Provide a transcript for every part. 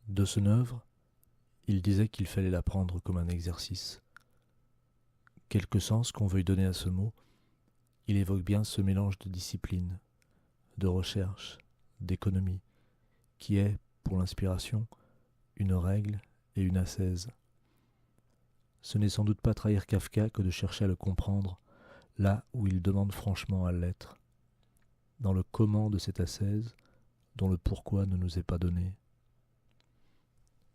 De son œuvre, il disait qu'il fallait la prendre comme un exercice. Quelque sens qu'on veuille donner à ce mot, il évoque bien ce mélange de discipline, de recherche, d'économie, qui est, pour l'inspiration, une règle et une ascèse. Ce n'est sans doute pas trahir Kafka que de chercher à le comprendre là où il demande franchement à l'être, dans le comment de cette ascèse dont le pourquoi ne nous est pas donné.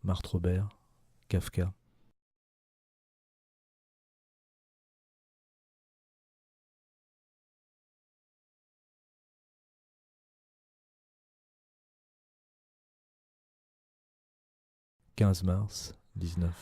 Marthe Robert, Kafka. « 15 mars 19.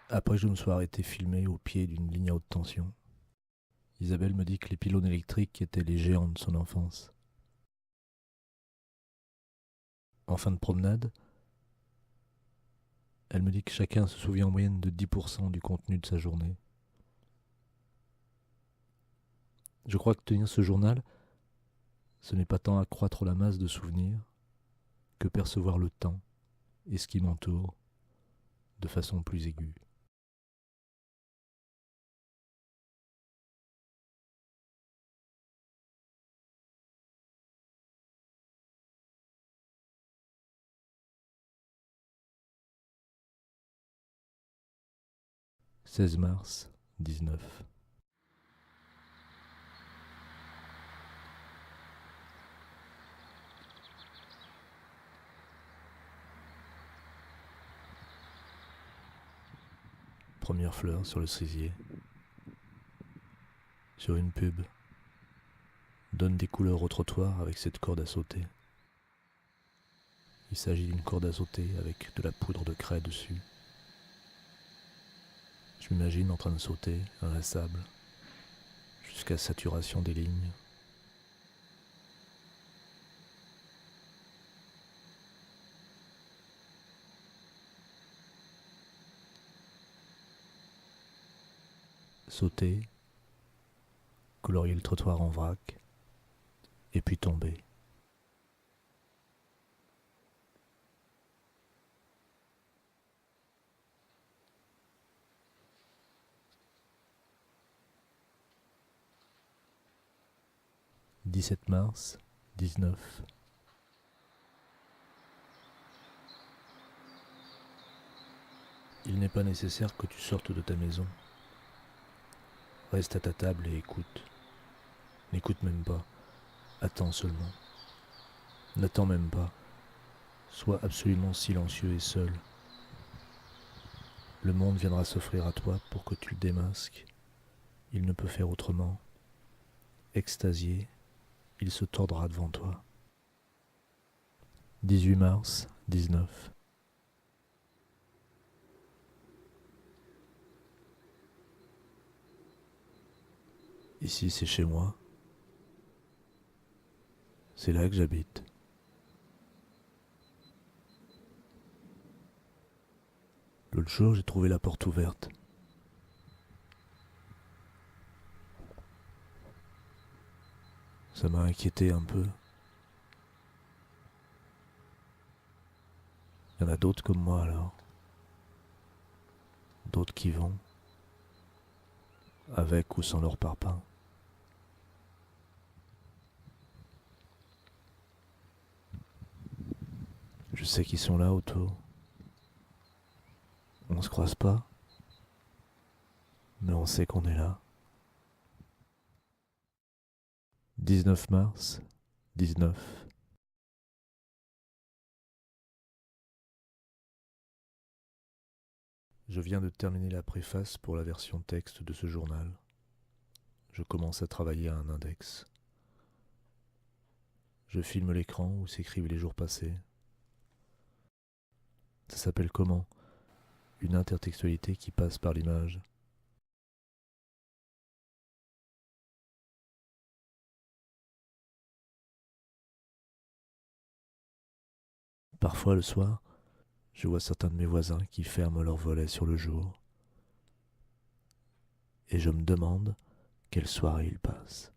Après je me suis arrêté filmé au pied d'une ligne à haute tension. Isabelle me dit que les pylônes électriques étaient les géants de son enfance. En fin de promenade, elle me dit que chacun se souvient en moyenne de 10% du contenu de sa journée. Je crois que tenir ce journal, ce n'est pas tant accroître la masse de souvenirs que percevoir le temps et ce qui m'entoure de façon plus aiguë. « 16 mars 19. Première fleur sur le cerisier. Sur une pub. Donne des couleurs au trottoir avec cette corde à sauter. Il s'agit d'une corde à sauter avec de la poudre de craie dessus. Je m'imagine en train de sauter inlassable jusqu'à saturation des lignes. Sauter, colorier le trottoir en vrac, et puis tomber. « 17 mars 19. Il n'est pas nécessaire que tu sortes de ta maison. Reste à ta table et écoute. N'écoute même pas. Attends seulement. N'attends même pas. Sois absolument silencieux et seul. Le monde viendra s'offrir à toi pour que tu le démasques. Il ne peut faire autrement. Extasié, il se tordra devant toi. 18 mars 19. Ici c'est chez moi. C'est là que j'habite. L'autre jour, j'ai trouvé la porte ouverte. Ça m'a inquiété un peu. Il y en a d'autres comme moi alors. D'autres qui vont, avec ou sans leur parpaing. Je sais qu'ils sont là autour. On se croise pas, mais on sait qu'on est là. 19 mars 19. Je viens de terminer la préface pour la version texte de ce journal. Je commence à travailler à un index. Je filme l'écran où s'écrivent les jours passés. Ça s'appelle comment? Une intertextualité qui passe par l'image. Parfois le soir, je vois certains de mes voisins qui ferment leurs volets sur le jour, et je me demande quelle soirée ils passent.